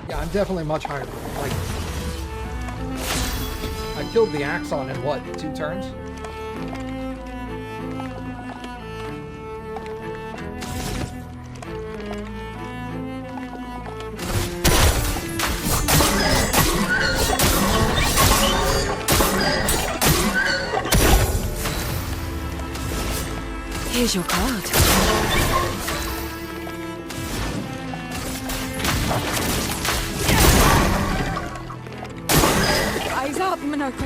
Yeah, I'm definitely much higher. Like, I killed the Axon in what, 2 turns? Here's your card. Eyes up, Monaco.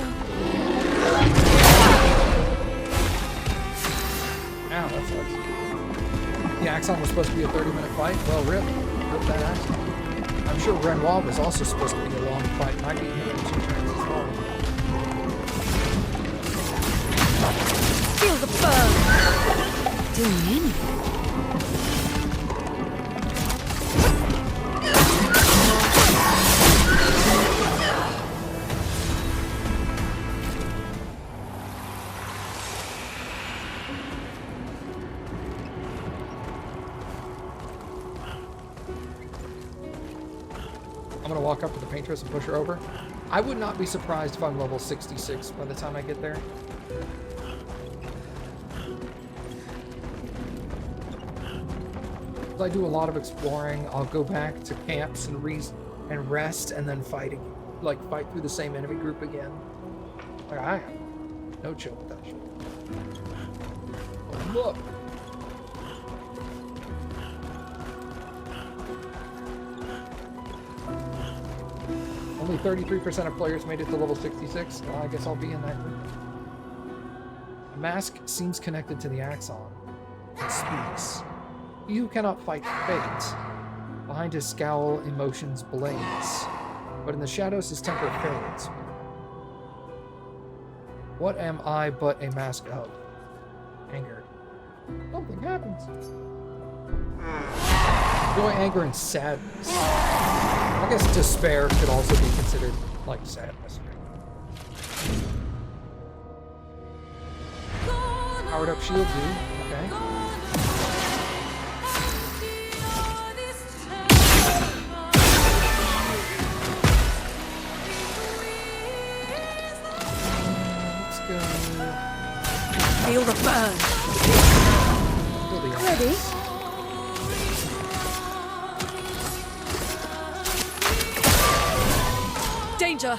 Ow, that sucks. The Axon was supposed to be a 30-minute fight. Well, rip that Axon. I'm sure Renoir was also supposed to be a long fight. Might be him in 2 turns as well. Feel the burn. Doing anything. I'm gonna walk up to the paintress and push her over. I would not be surprised if I'm level 66 by the time I get there. I do a lot of exploring. I'll go back to camps and rest, and then fight through the same enemy group again. Like, I have no chill with that shit. Oh, look. Only 33% of players made it to level 66. Well, I guess I'll be in that group. A mask seems connected to the Axon. It speaks. He who cannot fight fate. Behind his scowl, emotions blaze. But in the shadows, his temper fades. What am I but a mask of? Anger. Something happens. Joy, anger, and sadness. I guess despair could also be considered like sadness. Powered up shield, dude. Okay. Feel the burn. Ready? Danger.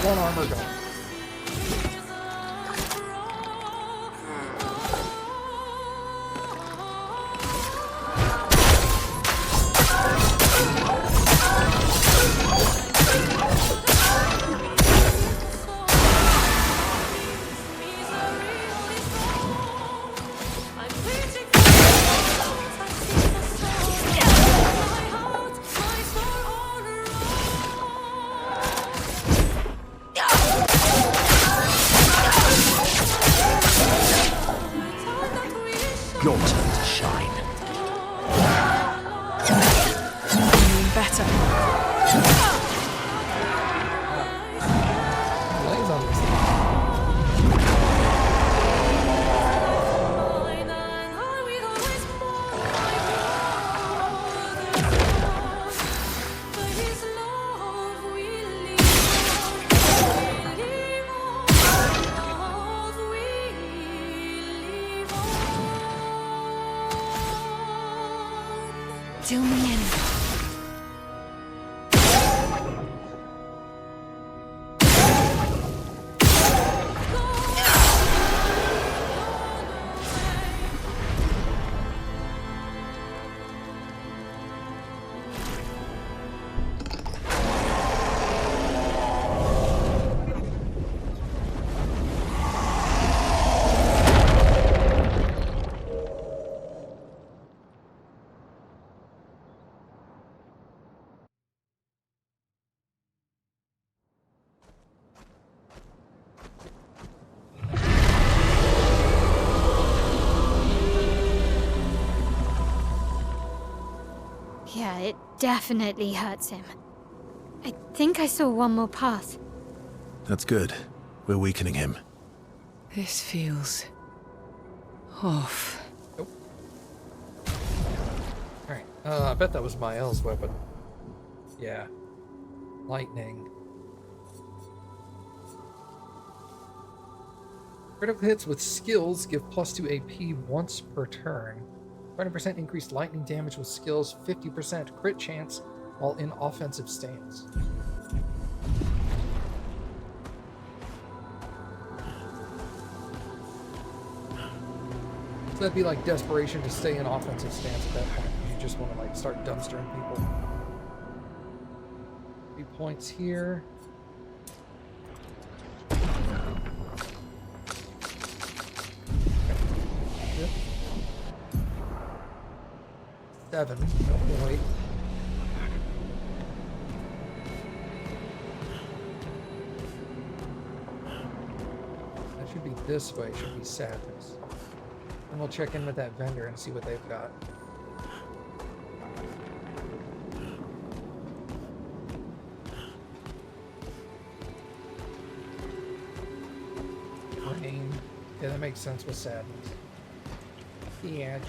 One armor gone. Your turn to shine. Better. Lays on this thing. Till the end. Yeah, it definitely hurts him. I think I saw one more pass. That's good. We're weakening him. This feels off. Nope. Alright, I bet that was Mael's weapon. Yeah. Lightning. Critical hits with skills give +2 AP once per turn. 20% increased lightning damage with skills, 50% crit chance while in offensive stance. So that'd be like desperation to stay in offensive stance at that point. You just want to like start dumpstering people. 3 points here. Yep. 7. Oh, wait. That should be this way. Should be sadness. And we'll check in with that vendor and see what they've got. Rain. Yeah, that makes sense with sadness. The edge.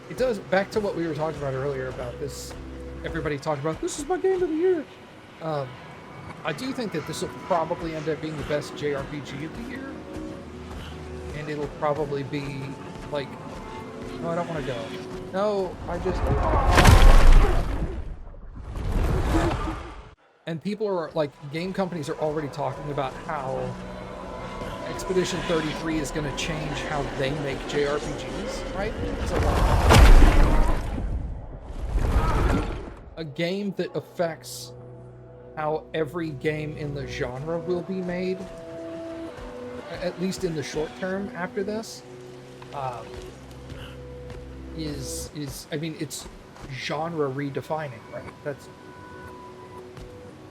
It does, back to what we were talking about earlier about this, everybody talked about, this is my game of the year. I do think that this will probably end up being the best JRPG of the year. And it'll probably be like, no, I don't want to go. No, I just... And people are like, game companies are already talking about how Expedition 33 is going to change how they make JRPGs, right? So a game that affects how every game in the genre will be made, at least in the short term after this, is I mean, it's genre redefining, right? That's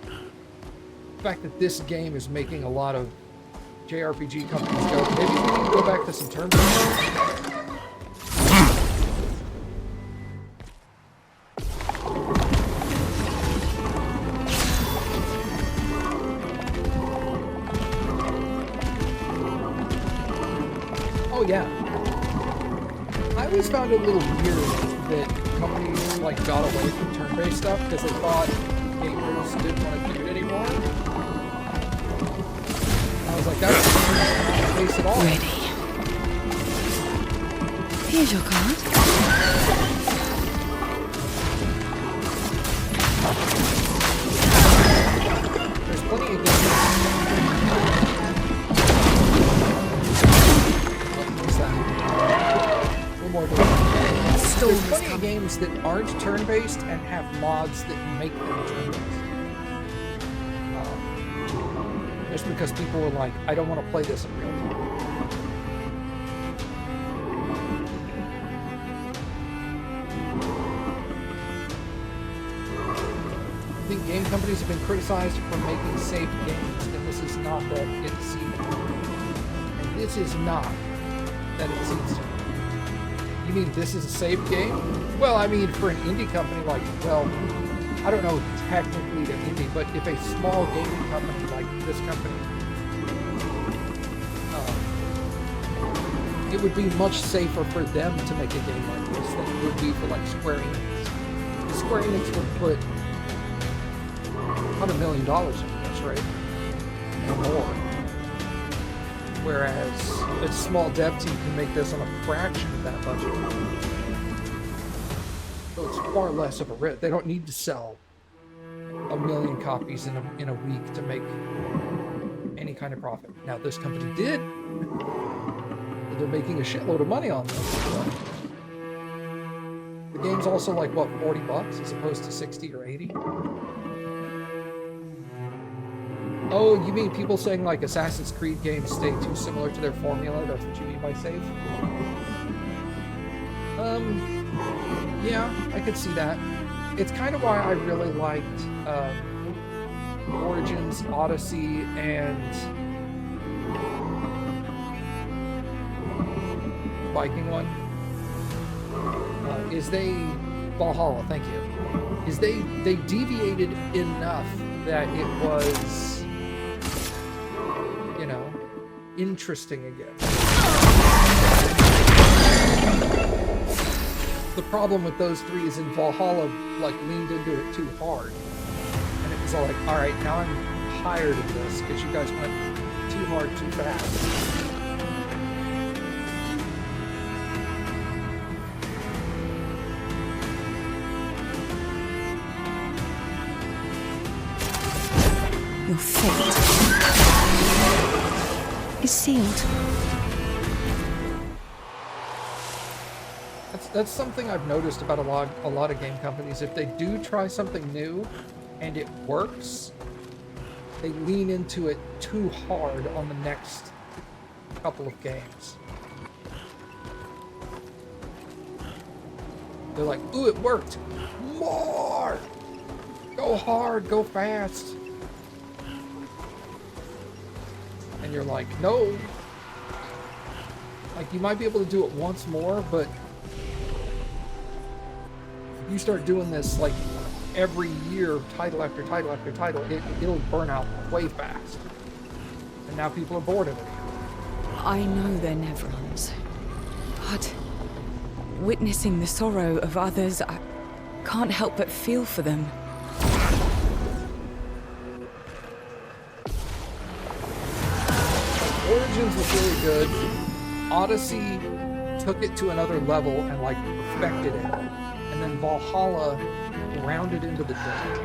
the fact that this game is making a lot of JRPG companies go, maybe we need to go back to some turn-based. Oh yeah. I always found it a little weird that companies like got away from turn-based stuff because they thought gamers didn't want to do it anymore. I was like, that's not the case at all. Ready. Here's your card. There's plenty of games. What's that? One more door. There's plenty of games that aren't turn-based and have mods that make them turn-based. Just because people were like, I don't want to play this in real time. I think game companies have been criticized for making safe games, and this is not that it seems. And this is not that it seems. You mean this is a safe game? Well, I mean, for an indie company like, well, I don't know technically they're indie, but if a small gaming company like this company, it would be much safer for them to make a game like this than it would be for like Square Enix. Square Enix would put $100 million into this, right? Or more. Whereas a small dev team can make this on a fraction of that budget. So it's far less of a risk. They don't need to sell 1 million copies in a week to make any kind of profit. Now, this company did. They're making a shitload of money on this. The game's also like, what, $40 as opposed to 60 or 80? Oh, you mean people saying like Assassin's Creed games stay too similar to their formula? That's what you mean by safe? Yeah, I could see that. It's kind of why I really liked Origins, Odyssey, and Viking one. Valhalla, thank you. Is they deviated enough that it was, you know, interesting again. The problem with those three is in Valhalla, like, leaned into it too hard. And it was all like, alright, now I'm tired of this, because you guys went too hard, too fast. Your fate is sealed. That's something I've noticed about a lot of game companies. If they do try something new and it works, they lean into it too hard on the next couple of games. They're like, ooh, it worked. More! Go hard, go fast. And you're like, no. Like, you might be able to do it once more, but you start doing this like every year, title after title after title, it'll burn out way fast. And now people are bored of it. I know they're never ends, but witnessing the sorrow of others, I can't help but feel for them. Origins was really good. Odyssey took it to another level and like perfected it. And then Valhalla rounded into the dirt.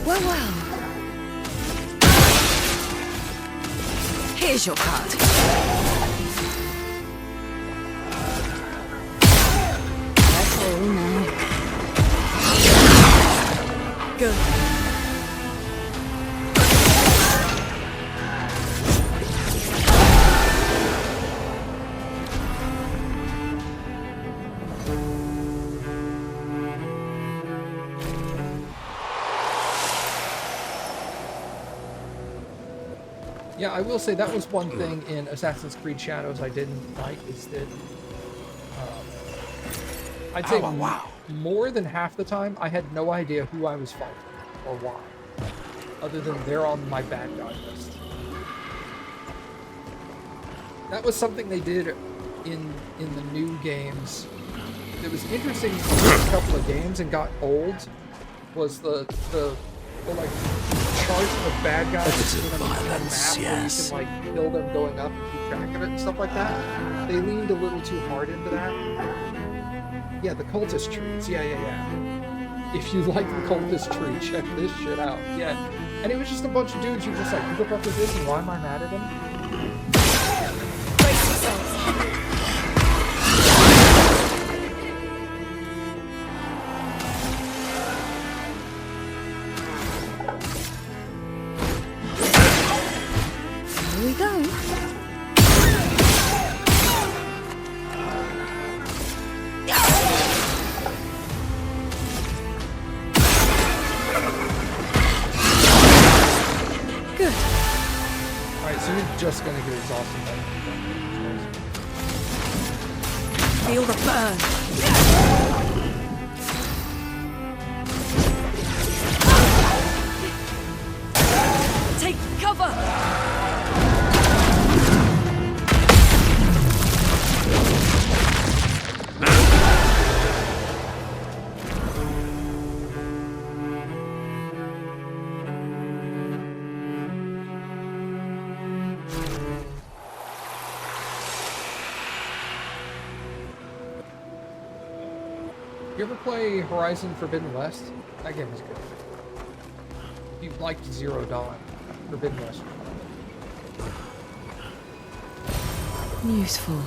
Well. Here's your card. That's all now. Good. Yeah, I will say that was one thing in Assassin's Creed Shadows I didn't like, is that I'd say more than half the time I had no idea who I was fighting or why, other than they're on my bad guy list. That was something they did in the new games. It was interesting. The first couple of games and got old was the like chart of bad guys Evident on the violence, map yes. where you can like kill them going up and keep track of it and stuff like that. They leaned a little too hard into that. Yeah, the cultist trees. Yeah. If you like the cultist tree, check this shit out. Yeah. And it was just a bunch of dudes who just like, who the fuck is this and why am I mad at him? Brace yourselves. Here we go. Good. Alright, so you're just gonna get exhausted by Feel the burn. Take cover. You ever play Horizon Forbidden West? That game is good. If you liked Zero Dawn, Forbidden West. Useful.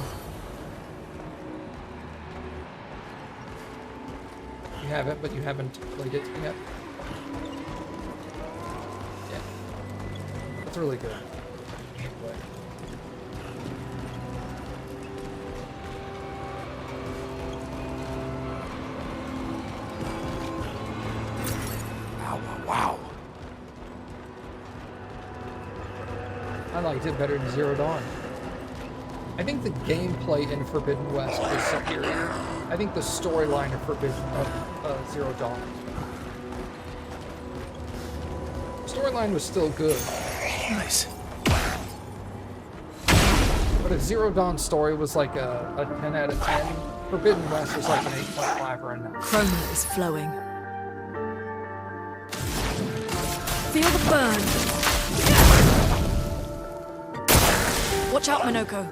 You have it, but you haven't played it yet. Yeah. It's really good. You should play. Wow. I liked it better than Zero Dawn. I think the gameplay in Forbidden West is superior. I think the storyline of Zero Dawn. Storyline was still good, Nice. but if Zero Dawn's story was like a 10 out of 10, Forbidden West was like an 8.5 or a 9. Chroma is flowing. Feel the burn. Watch out, Minoko.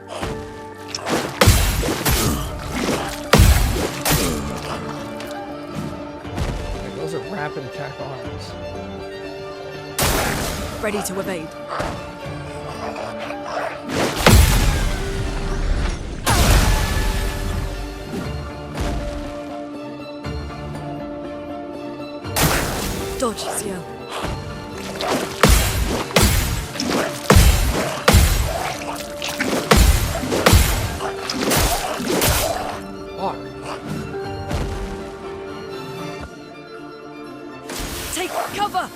Like, those are rapid attack arms. Ready to evade. Dodge, Ciel. Fuck. Take cover!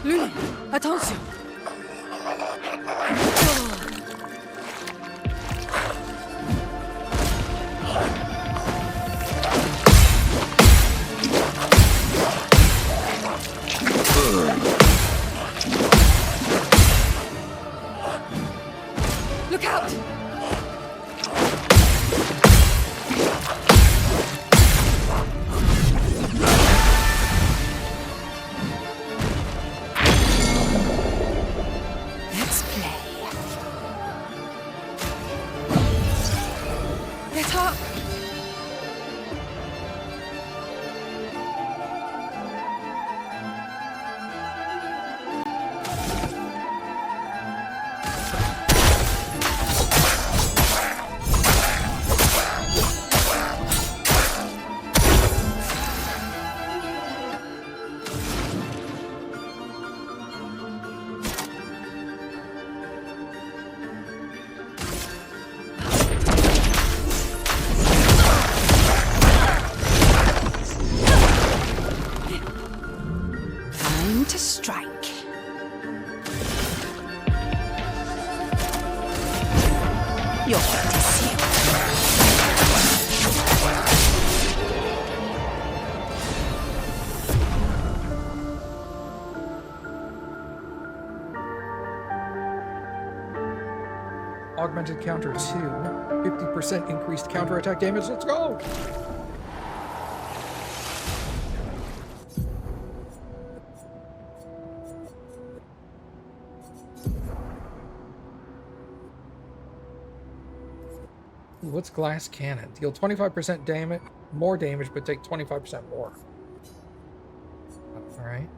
Luli, attention! Look out! Let's play. Get up! Time to strike. Your fate is sealed. Augmented counter 2. 50% increased counterattack damage. Let's go! Ooh, what's glass cannon? Deal 25% damage, more damage, but take 25% more. All right.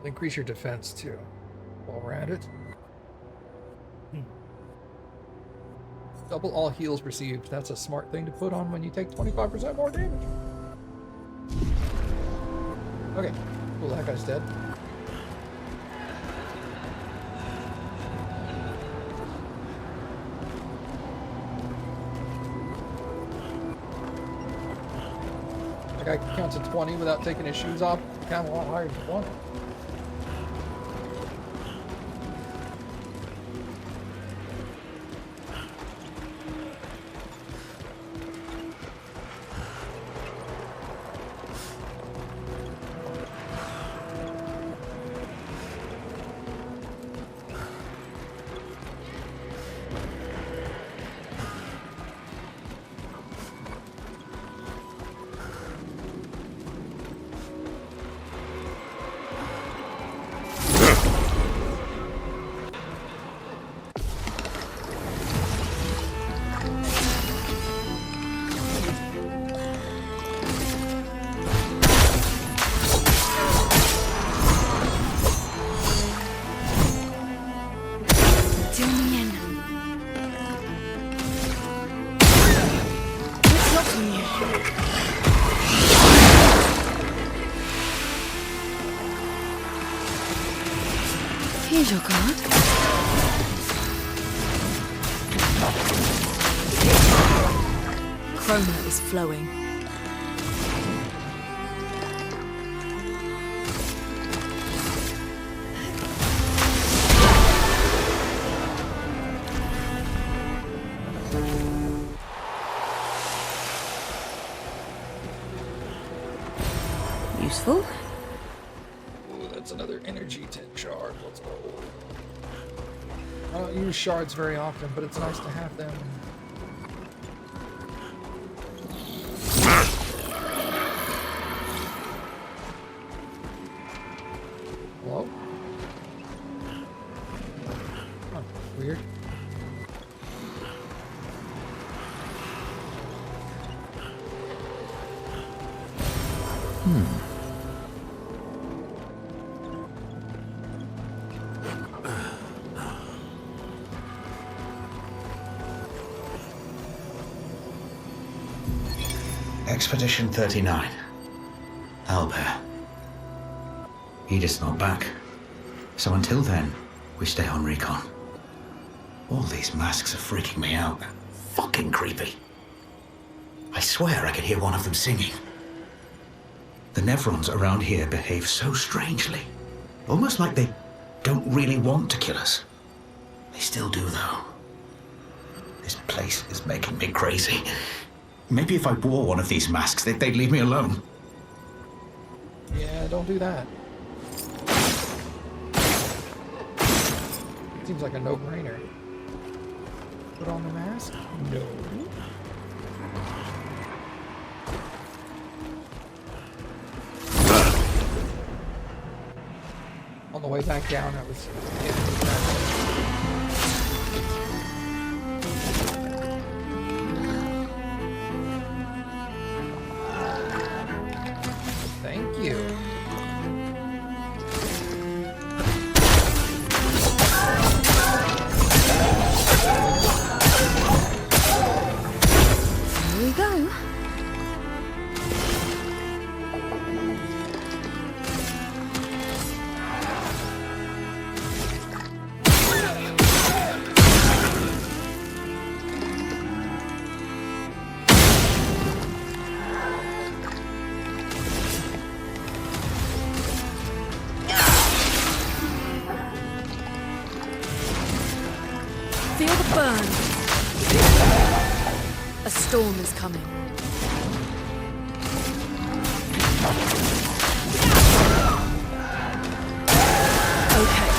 Increase your defense too. While we're at it. Double all heals received. That's a smart thing to put on when you take 25% more damage. Okay. Cool, that guy's dead. That guy counts to 20 without taking his shoes off. Count a lot higher than 20. Here's your card. Chroma is flowing. Useful. Ooh, that's another energy 10 shard. Let's go. I don't use shards very often, but it's nice to have them. Hello? Huh, weird. Expedition 39. Owlbear. Edith's not back. So until then, we stay on recon. All these masks are freaking me out. They're fucking creepy. I swear I could hear one of them singing. The Nevrons around here behave so strangely. Almost like they don't really want to kill us. They still do, though. This place is making me crazy. Maybe if I wore one of these masks, they'd leave me alone. Yeah, don't do that. Seems like a no-brainer. Put on the mask? No. On the way back down, I was... Thank you. Here we go. Feel the burn. A storm is coming. Okay.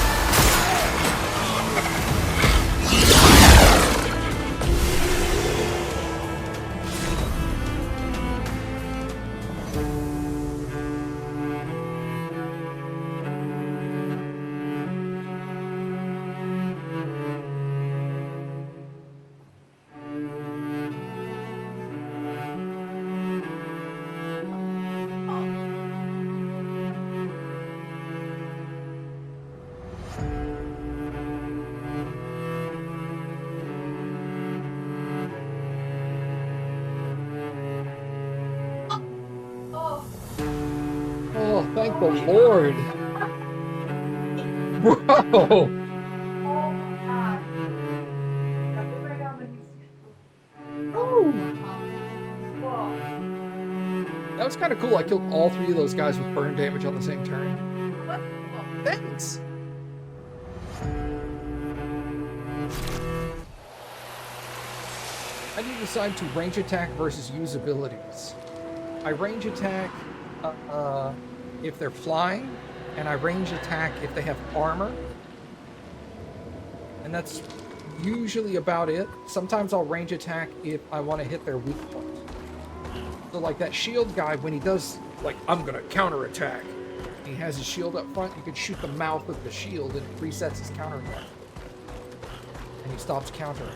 Oh, thank the Lord. Bro! That was kind of cool. I killed all three of those guys with burn damage on the same turn. Thanks! I need to decide to range attack versus use abilities. I range attack if they're flying, and I range attack if they have armor. And that's usually about it. Sometimes I'll range attack if I want to hit their weak point. So like that shield guy, when he does, like, I'm gonna counterattack, he has his shield up front, you can shoot the mouth with the shield and it resets his counterattack. And he stops countering.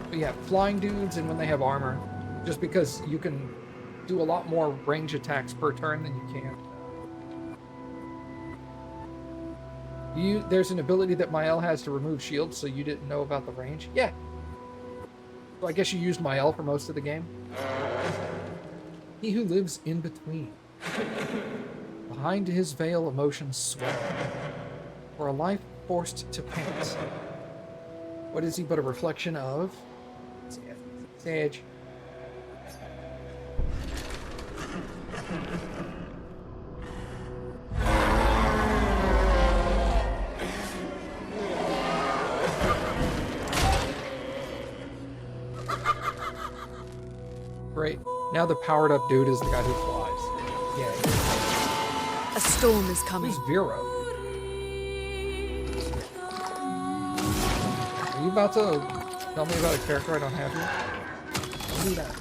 But yeah, flying dudes and when they have armor, just because you can do a lot more range attacks per turn than you can. There's an ability that Mael has to remove shields, so you didn't know about the range? Yeah. So I guess you used my L for most of the game. He who lives in between. Behind his veil, emotions swell. For a life forced to paint. What is he but a reflection of? Sage. Great. Now the powered up dude is the guy who flies. Yay. A storm is coming. Who's Vero? Are you about to tell me about a character I don't have yet? Don't do that.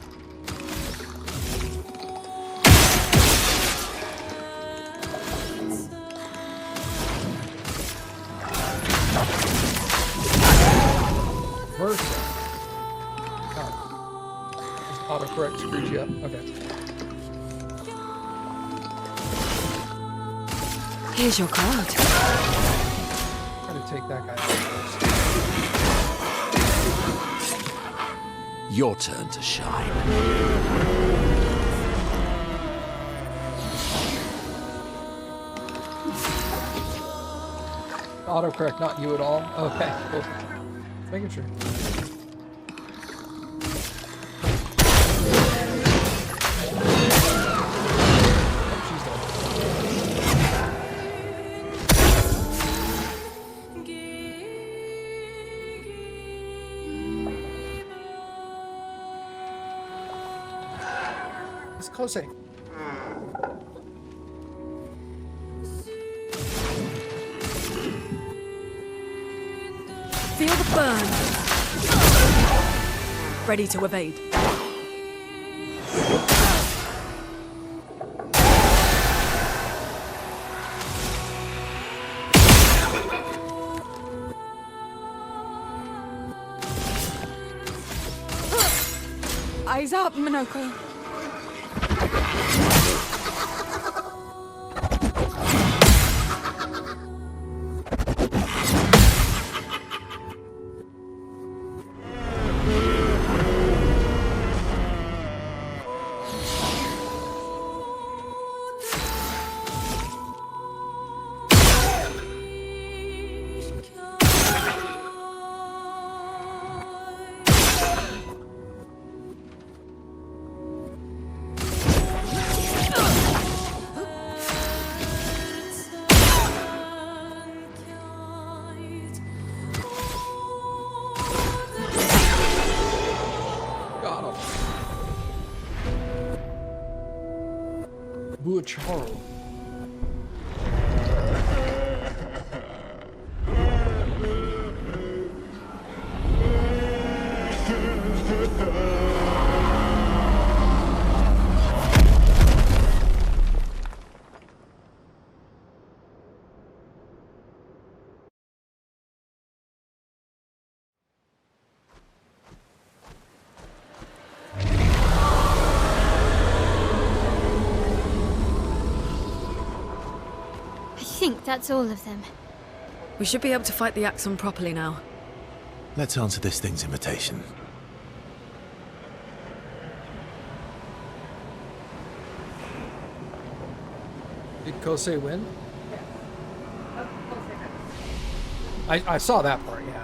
Versa. Oh. Autocorrect screwed you up. Okay. Here's your card. Try to take that guy first. Your turn to shine. Autocorrect, not you at all. Okay, cool. Making sure. It's close. Feel the burn. Ready to evade. Eyes up, Minoko. Charles. I think that's all of them. We should be able to fight the Axon properly now. Let's answer this thing's invitation. Did Kosei win? I saw that part, yeah.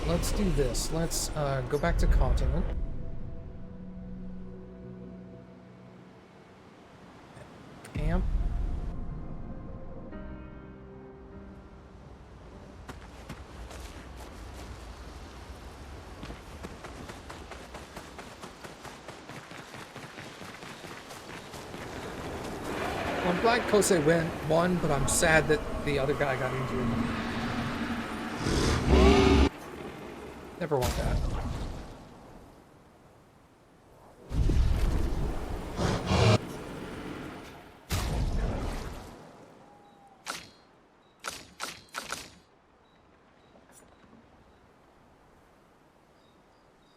Let's do this. Let's go back to continent. Camp. I'm glad Kosei won, but I'm sad that the other guy got injured. Never want that.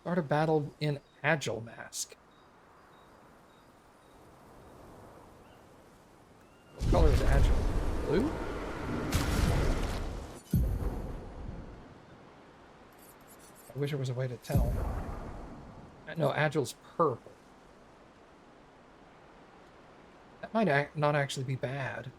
Start a battle in AwesomeMattG. What color is Agile? Blue? I wish there was a way to tell. No, Agile's purple. That might not actually be bad.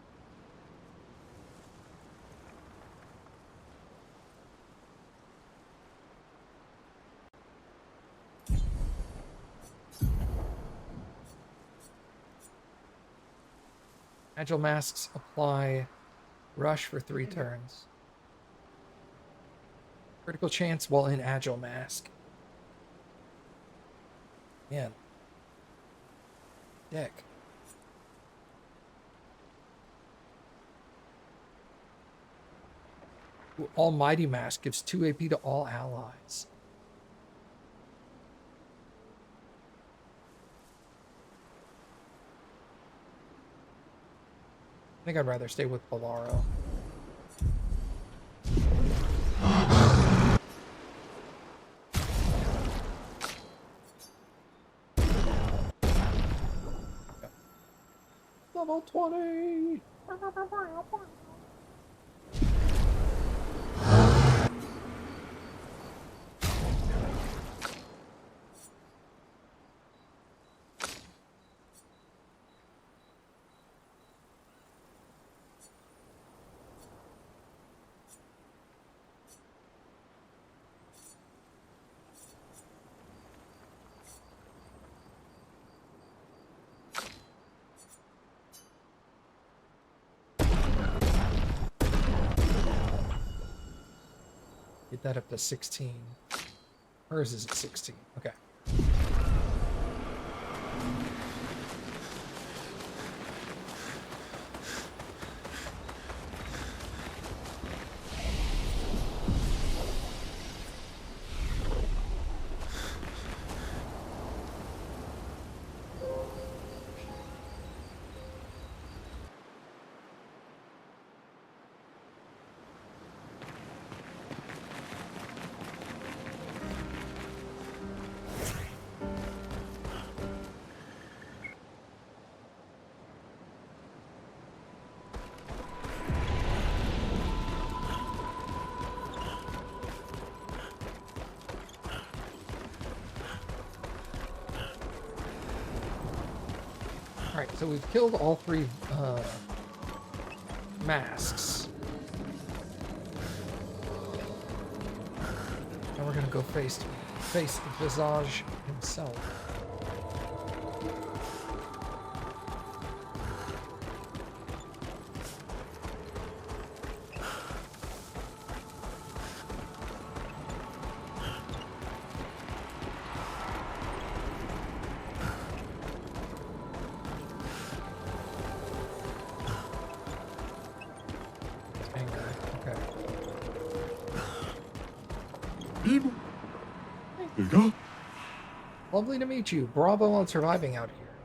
Agile masks apply rush for 3 turns. Critical chance while in Agile mask. Man. Dick. Ooh, Almighty Mask gives 2 AP to all allies. I think I'd rather stay with Bolaro. Level 20! Get that up to 16. Hers is at 16. Okay. Alright, so we've killed all 3 masks. Now we're gonna go face the Visage himself. Lovely to meet you. Bravo on surviving out here.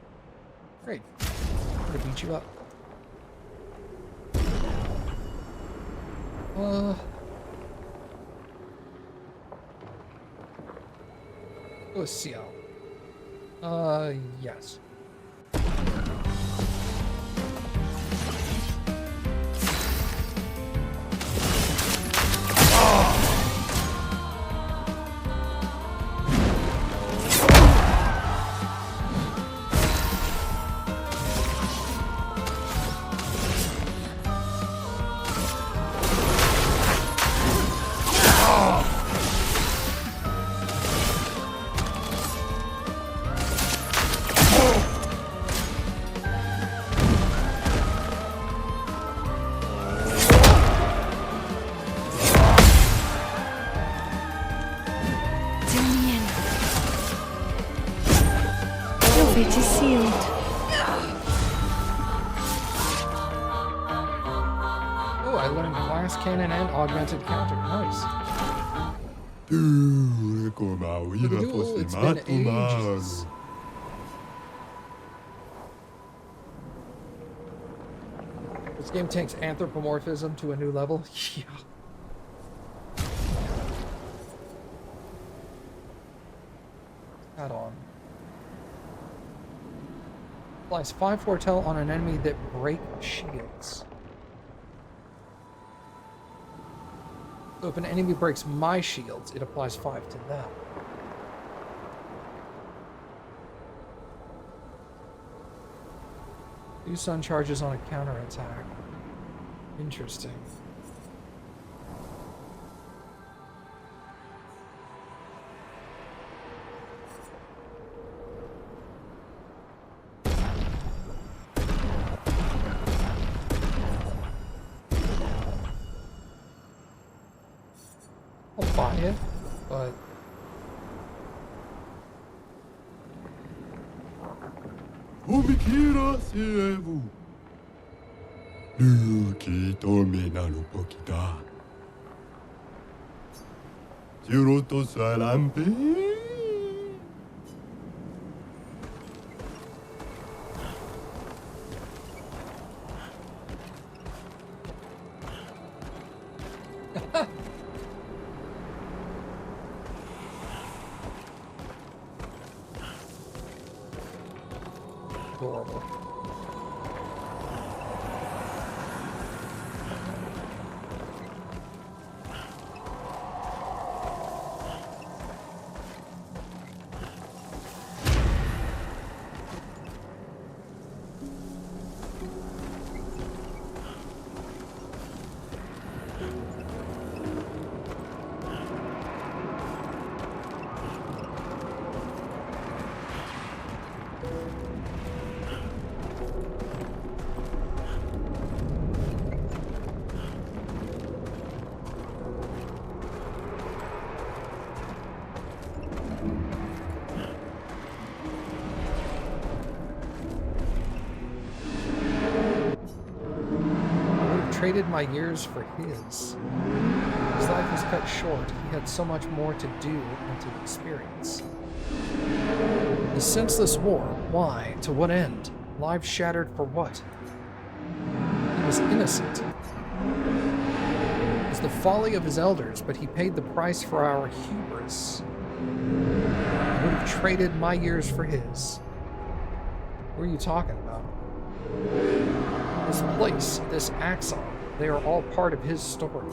Great. I'm gonna beat you up. Oh, Ciel. Yes. Fate is sealed. mass cannon and augmented counter. Nice. Look at you, it's been ages. This game takes anthropomorphism to a new level. Yeah. Add on. Applies 5 foretell on an enemy that break shields. So if an enemy breaks my shields, it applies 5 to them. Do sun charges on a counterattack. Interesting. I'll buy it, but adorable. Traded my years for his. His life was cut short. He had so much more to do and to experience. The senseless war. Why? To what end? Lives shattered for what? He was innocent. It was the folly of his elders, but he paid the price for our hubris. I would have traded my years for his. What are you talking about? This place, this Axon, they are all part of his story.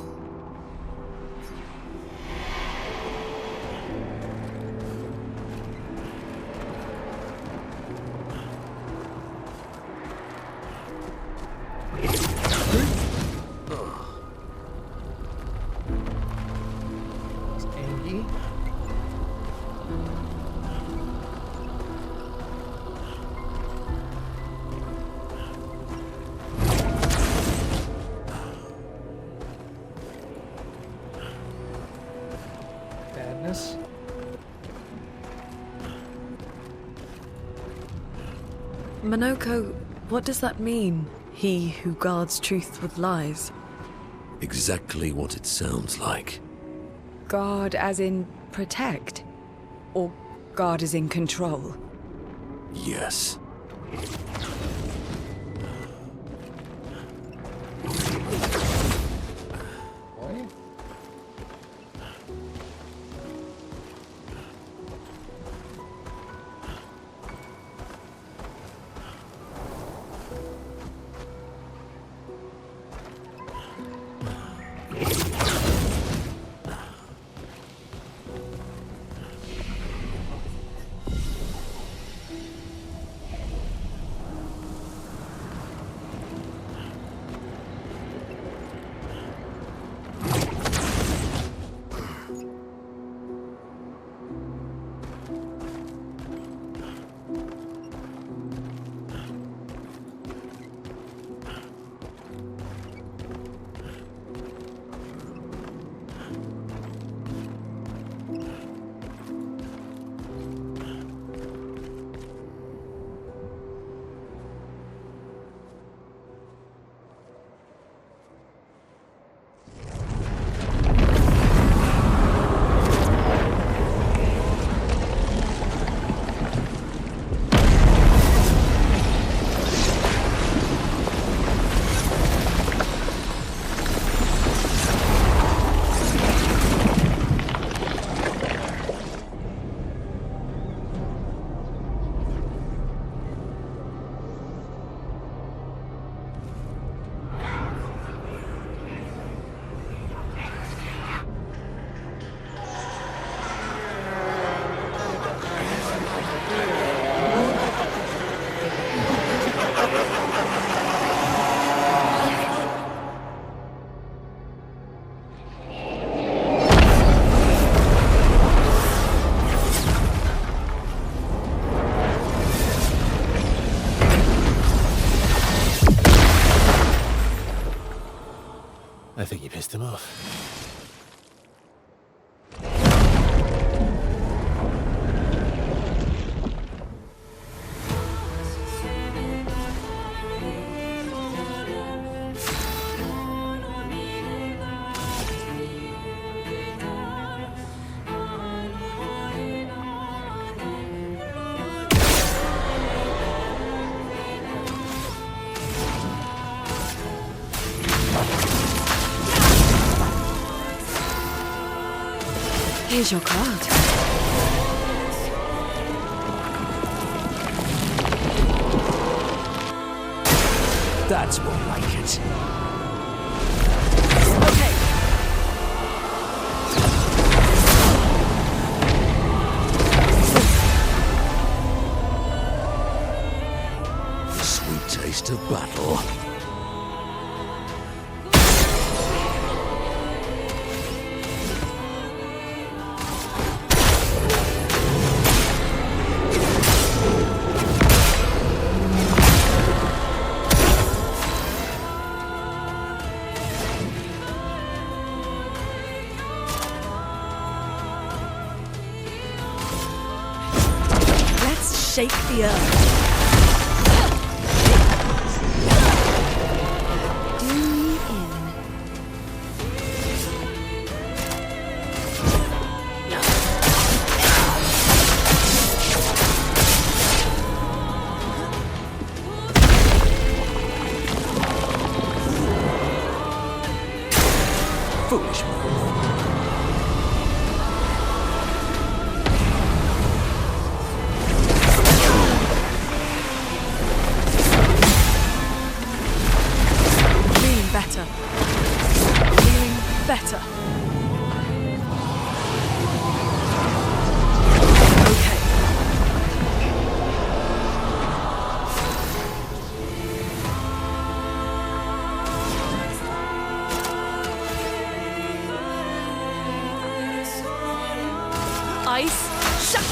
Angie. Badness. Minoko, what does that mean? He who guards truth with lies. Exactly what it sounds like. Guard as in protect? Or guard as in control? Yes. Boy. I think you pissed him off. Here's your card. That's more like it. Okay. Sweet taste of battle. Let's shake the earth. Do me in. Foolish move. Feeling better. Feeling better. Okay. Ice, shut!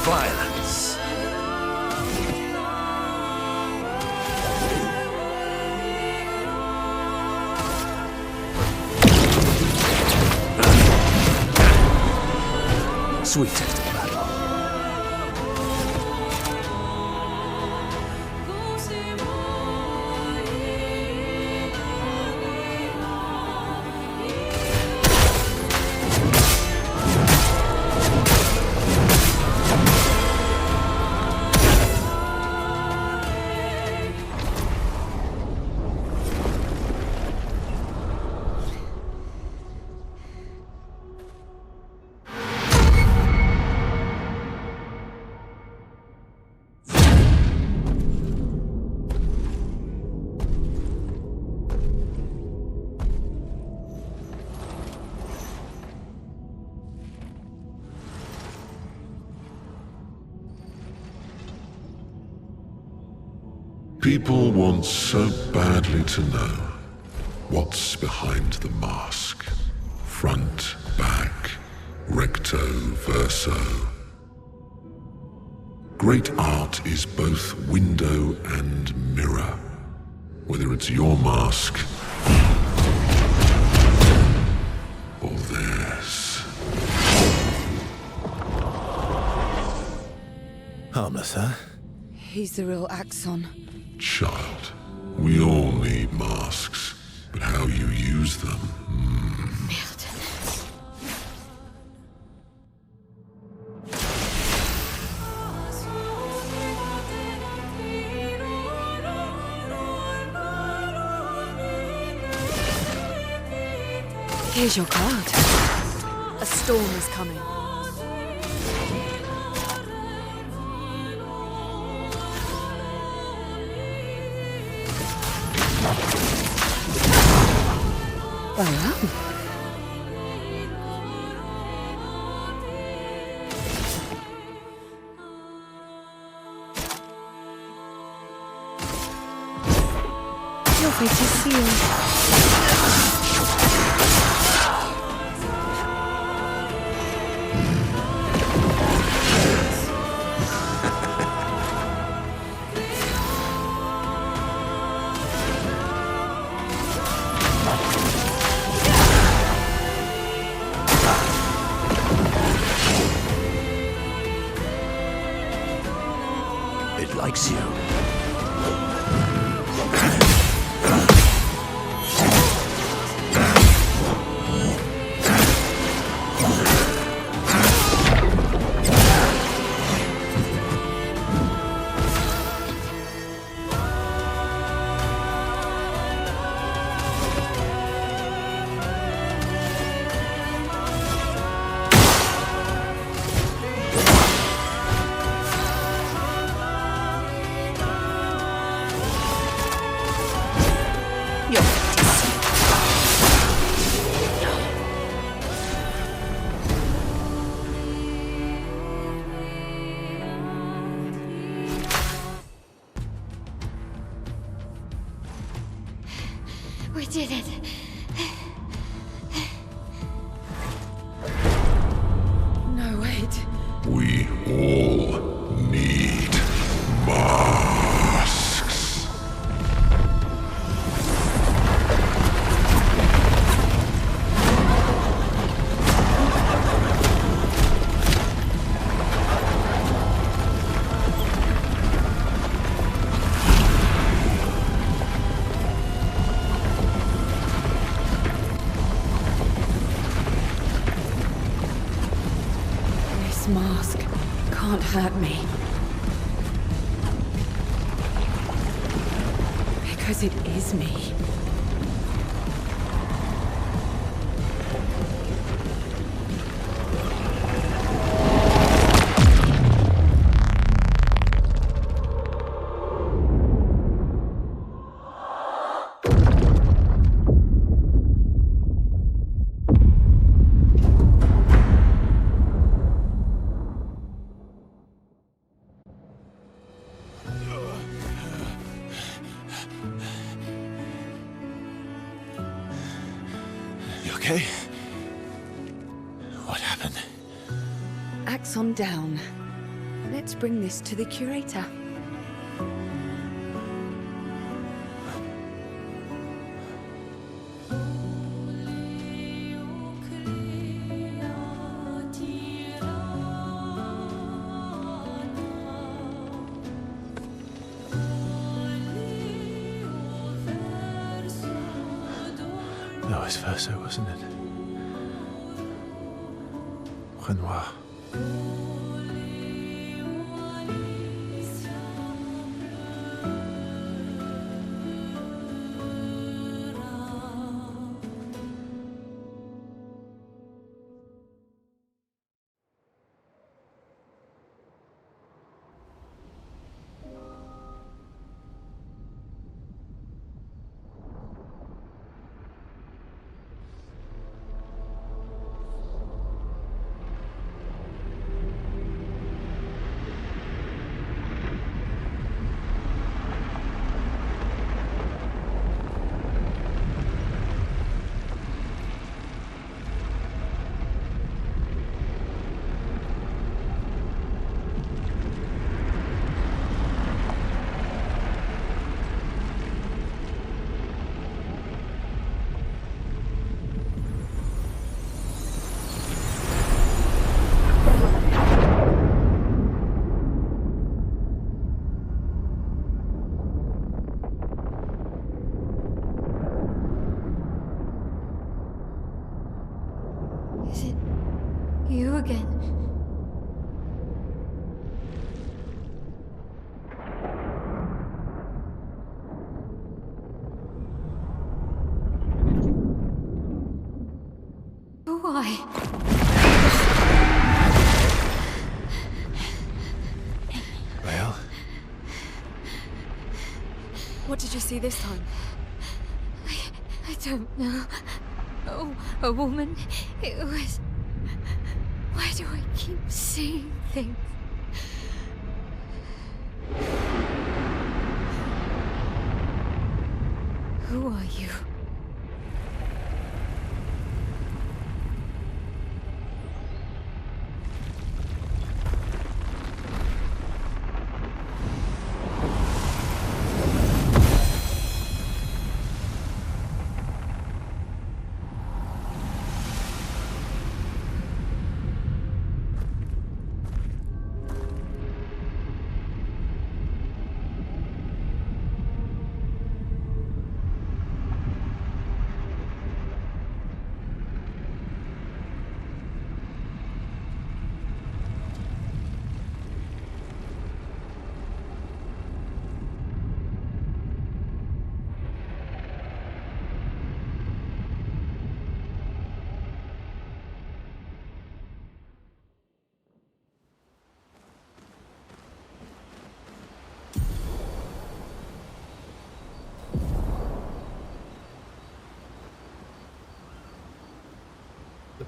Violence. Sweet taste of battle. People want so badly to know what's behind the mask. Front, back, recto, verso. Great art is both window and mirror. Whether it's your mask or theirs. Harmless, huh? He's the real Axon. Child, we all need masks, but how you use them. Here's your card. A storm is coming. Well. Your fate is sealed. kid likes you. We did it. No, wait. We all need masks. This mask can't hurt me. Because it is me. You okay? What happened? Axon down. Let's bring this to the curator. That was Verso, wasn't it? Renoir. Is it you again? Why? Well, What did you see this time? I don't know. Oh, a woman. It was. Why do I keep seeing things? Who are you?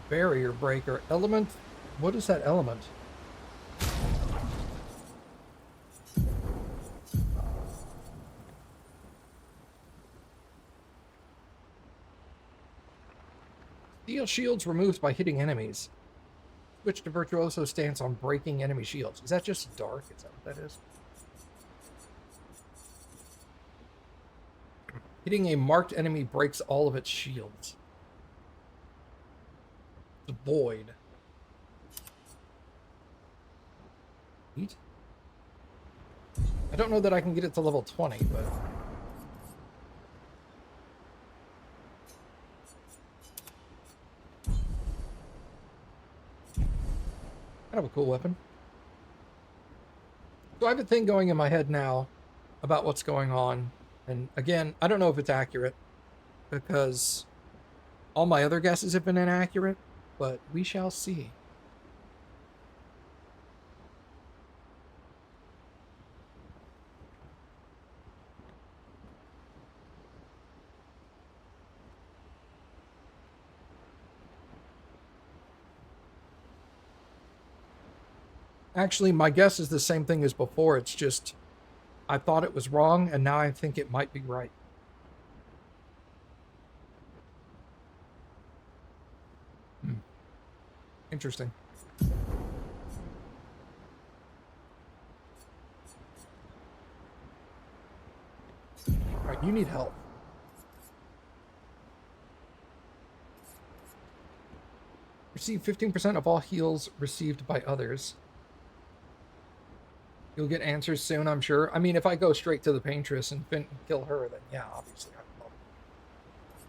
Barrier breaker. Element? What is that element? Steel shields removed by hitting enemies. Switch to Virtuoso stance on breaking enemy shields. Is that just dark? Is that what that is? Hitting a marked enemy breaks all of its shields. It's void. Neat. I don't know that I can get it to level 20, but... kind of a cool weapon. So I have a thing going in my head now about what's going on. And again, I don't know if it's accurate because all my other guesses have been inaccurate, but we shall see. Actually, my guess is the same thing as before. It's just I thought it was wrong, and now I think it might be right. Interesting. All right, you need help. Receive 15% of all heals received by others. You'll get answers soon, I'm sure. I mean, if I go straight to the Paintress and kill her, then yeah, obviously I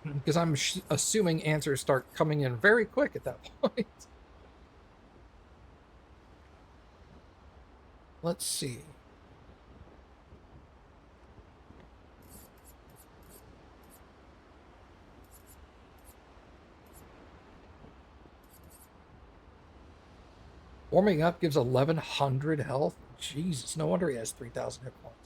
will. Because I'm assuming answers start coming in very quick at that point. Let's see. Warming up gives 1100 health. Jesus, no wonder he has 3000 hit points.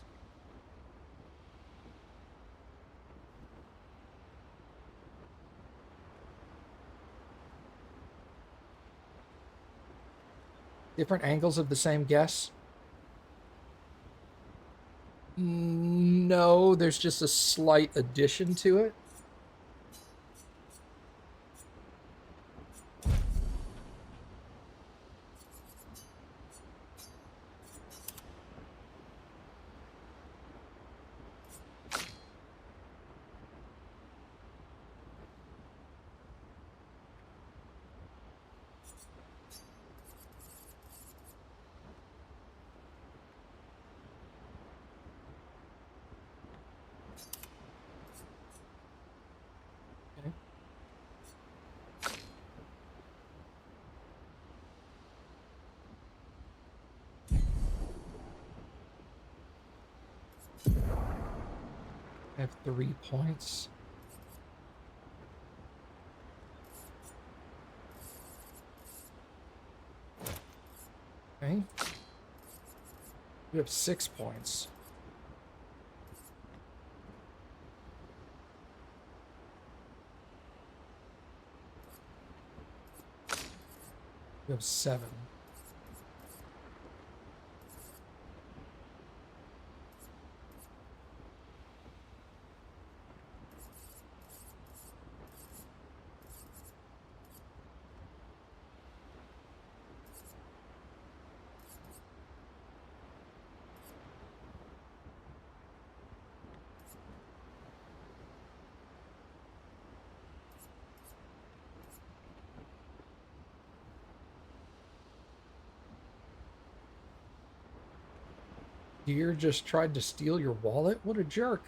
Different angles of the same guess? No, there's just a slight addition to it. I have 3 points. Okay. You have 6 points. You have 7. Deer just tried to steal your wallet? What a jerk.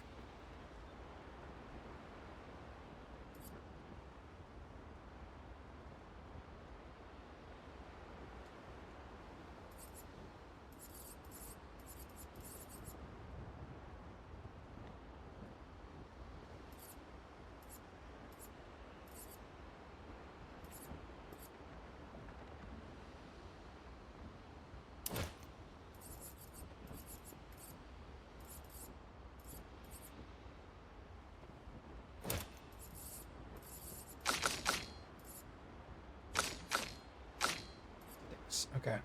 Okay.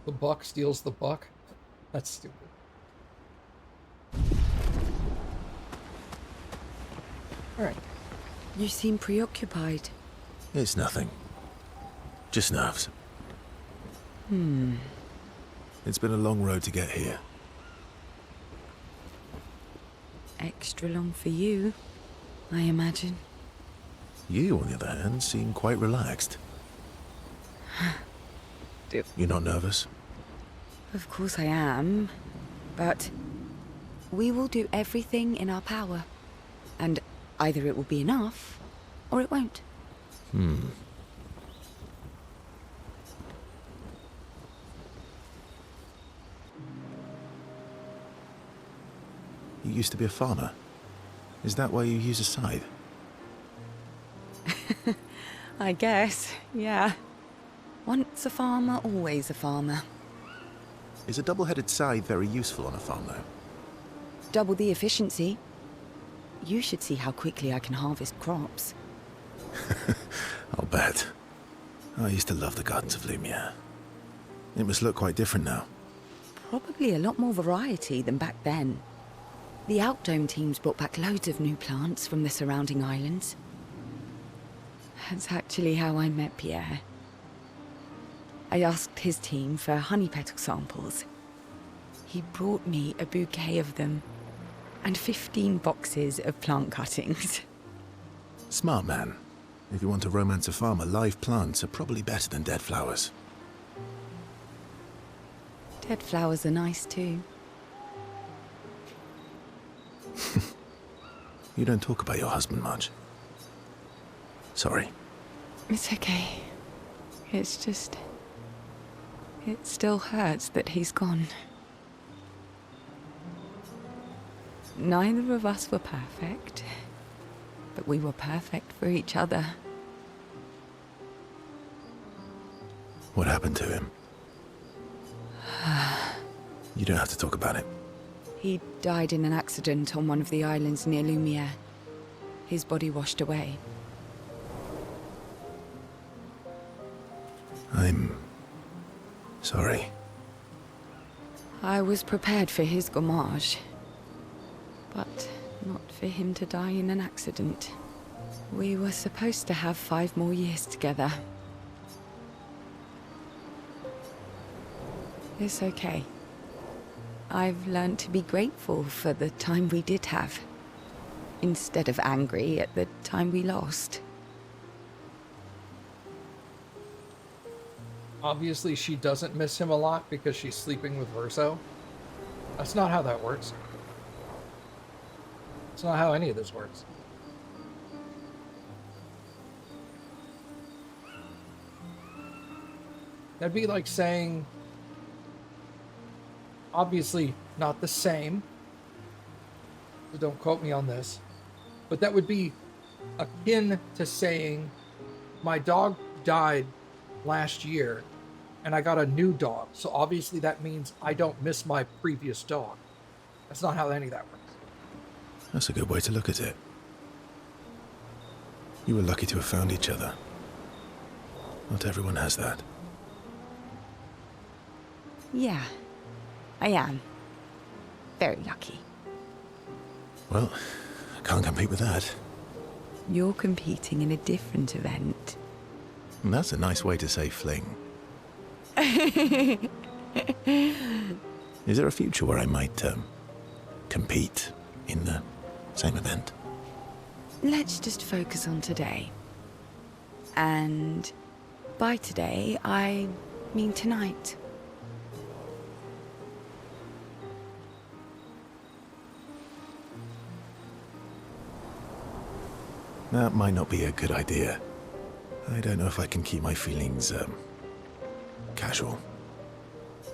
The buck steals the buck. That's stupid. All right. You seem preoccupied. It's nothing. Just nerves. It's been a long road to get here. Extra long for you, I imagine. You, on the other hand, seem quite relaxed. You're not nervous? Of course I am, but we will do everything in our power. And either it will be enough, or it won't. You used to be a farmer. Is that why you use a scythe? I guess, yeah. Once a farmer, always a farmer. Is a double-headed scythe very useful on a farm, though? Double the efficiency. You should see how quickly I can harvest crops. I'll bet. I used to love the gardens of Lumiere. It must look quite different now. Probably a lot more variety than back then. The Outdome teams brought back loads of new plants from the surrounding islands. That's actually how I met Pierre. I asked his team for honey petal samples. He brought me a bouquet of them, and 15 boxes of plant cuttings. Smart man. If you want to romance a farmer, live plants are probably better than dead flowers. Dead flowers are nice too. You don't talk about your husband much. Sorry. It's okay. It's just... it still hurts that he's gone. Neither of us were perfect, but we were perfect for each other. What happened to him? You don't have to talk about it. He died in an accident on one of the islands near Lumiere. His body washed away. I'm... sorry. I was prepared for his gommage, but not for him to die in an accident. We were supposed to have 5 more years together. It's okay. I've learned to be grateful for the time we did have, instead of angry at the time we lost. Obviously, she doesn't miss him a lot because she's sleeping with Verso. That's not how that works. It's not how any of this works. That'd be like saying, obviously not the same, so don't quote me on this, but that would be akin to saying, my dog died last year and I got a new dog, so obviously that means I don't miss my previous dog. That's not how any of that works. That's a good way to look at it. You were lucky to have found each other. Not everyone has that. Yeah, I am. Very lucky. Well, I can't compete with that. You're competing in a different event. And that's a nice way to say fling. Is there a future where I might, compete in the same event? Let's just focus on today. And by today, I mean tonight. That might not be a good idea. I don't know if I can keep my feelings, casual.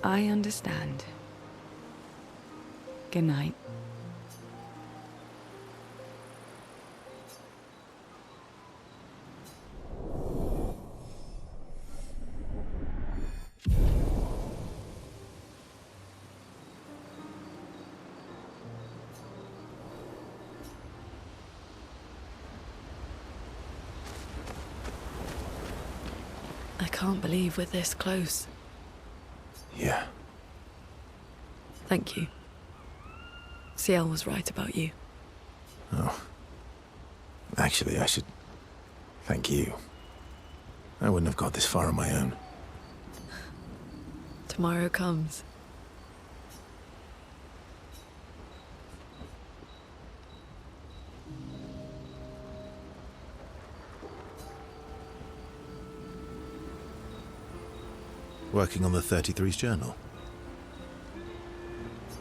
I understand. Good night. I can't believe we're this close. Yeah. Thank you. Ciel was right about you. Oh. Actually, I should thank you. I wouldn't have got this far on my own. Tomorrow comes. Working on the 33's journal.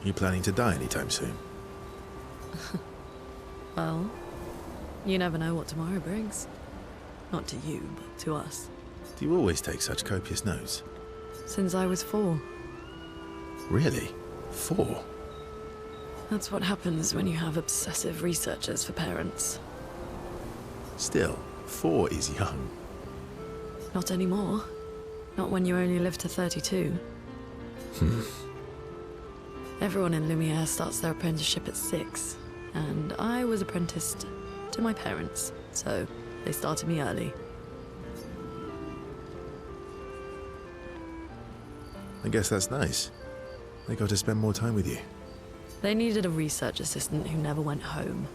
You planning to die anytime soon? Well, you never know what tomorrow brings. Not to you, but to us. Do you always take such copious notes? Since I was 4. Really? 4? That's what happens when you have obsessive researchers for parents. Still, 4 is young. Not anymore. Not when you only live to 32. Everyone in Lumiere starts their apprenticeship at 6, and I was apprenticed to my parents, so they started me early. I guess that's nice. They got to spend more time with you. They needed a research assistant who never went home.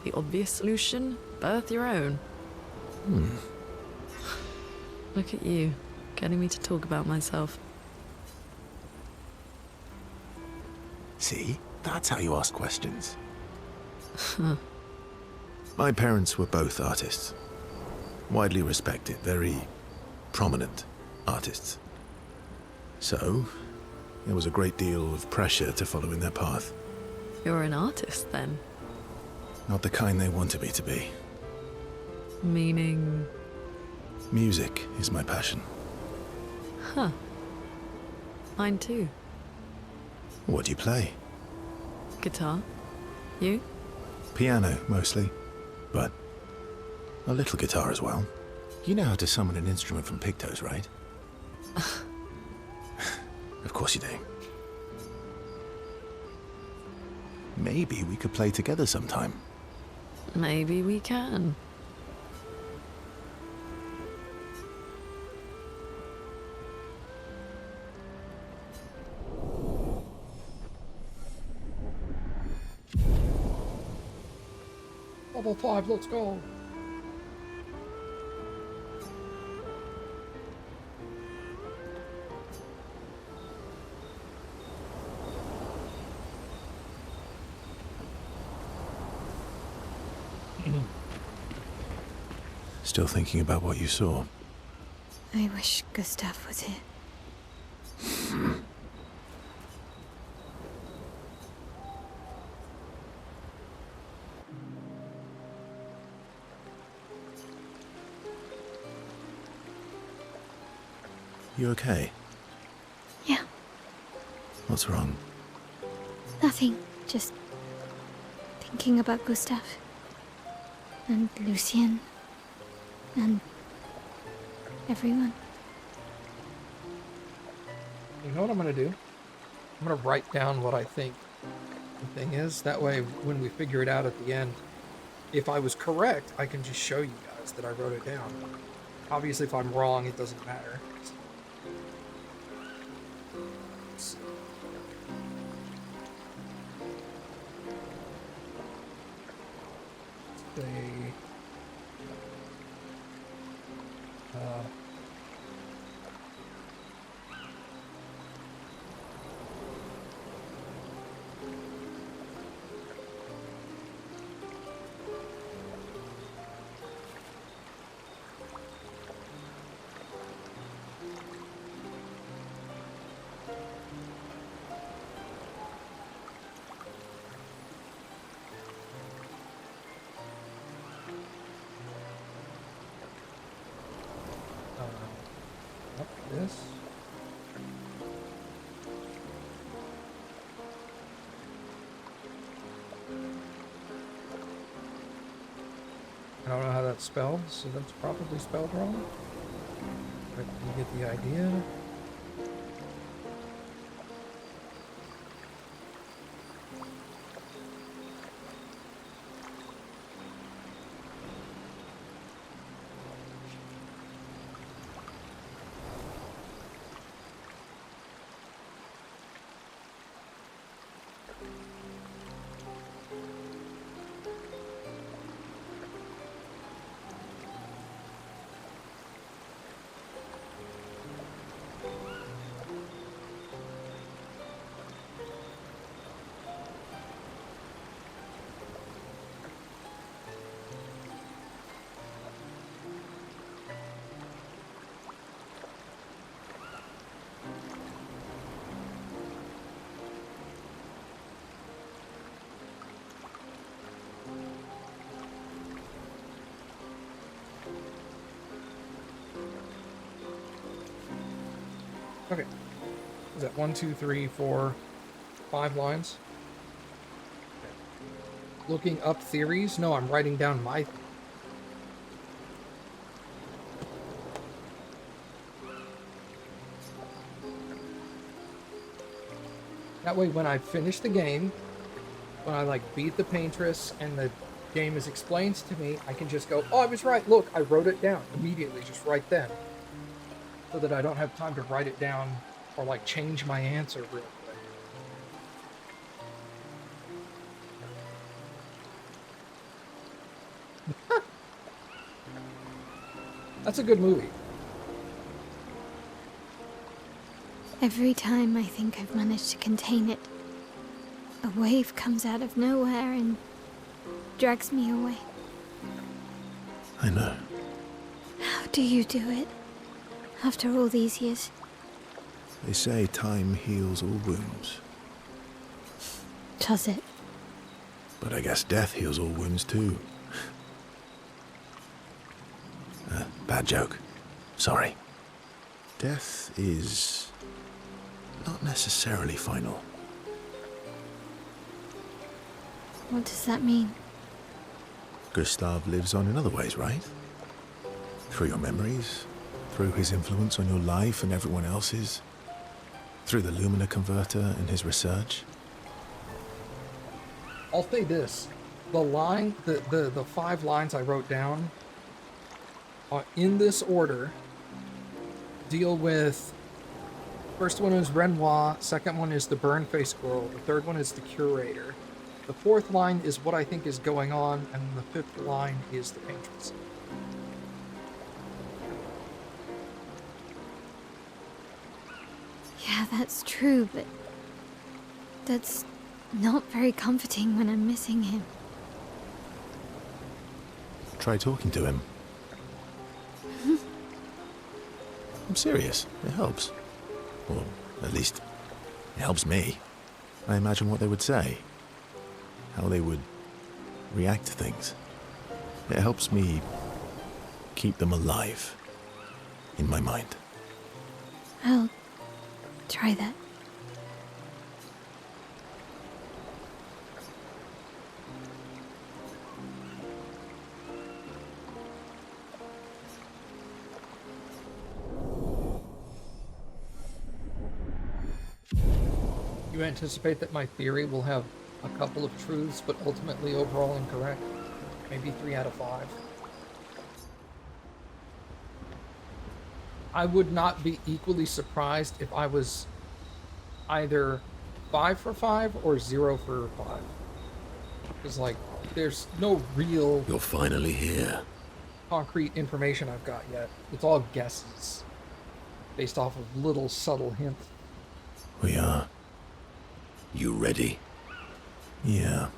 The obvious solution? Birth your own. Look at you, getting me to talk about myself. See? That's how you ask questions. My parents were both artists. Widely respected, very prominent artists. So, there was a great deal of pressure to follow in their path. You're an artist, then? Not the kind they wanted me to be. Meaning? Music is my passion. Huh. Mine too. What do you play? Guitar. You? Piano, mostly. But a little guitar as well. You know how to summon an instrument from Pictos, right? Of course you do. Maybe we could play together sometime. Maybe we can. Level 5, let's go. Still thinking about what you saw? I wish Gustav was here. You okay? Yeah, What's wrong? nothing. Just thinking about Gustav. And Lucien. And everyone. You know what I'm going to do? I'm going to write down what I think the thing is. That way, when we figure it out at the end, if I was correct, I can just show you guys that I wrote it down. Obviously, if I'm wrong, it doesn't matter. This. I don't know how that's spelled, so that's probably spelled wrong. But you get the idea. Okay. Is that 1, 2, 3, 4, 5 lines? Looking up theories? No, I'm writing down my... That way, when I finish the game, when I, like, beat the paintress and the game is explained to me, I can just go, oh, I was right, look, I wrote it down immediately, just right then. So that I don't have time to write it down or, like, change my answer real quick. That's a good movie. Every time I think I've managed to contain it, a wave comes out of nowhere and drags me away. I know. How do you do it? After all these years? They say time heals all wounds. Does it? But I guess death heals all wounds too. Bad joke. Sorry. Death is not necessarily final. What does that mean? Gustav lives on in other ways, right? Through your memories, through his influence on your life and everyone else's, through the Lumina converter and his research. I'll say this. The line, the 5 lines I wrote down, in this order, deal with... First one is Renoir, second one is the Burn-Faced Girl, the third one is the Curator. The 4th line is what I think is going on, and the 5th line is the paintress. Yeah, that's true, but that's not very comforting when I'm missing him. Try talking to him. I'm serious. It helps. Or at least, it helps me. I imagine what they would say. How they would react to things. It helps me keep them alive in my mind. I'll try that. You anticipate that my theory will have a couple of truths, but ultimately overall incorrect? Maybe 3 out of 5. I would not be equally surprised if I was either 5 for 5 or 0 for 5. Because, like, there's no real... You're finally here. ...concrete information I've got yet. It's all guesses. Based off of little subtle hints. We are. You ready? Yeah.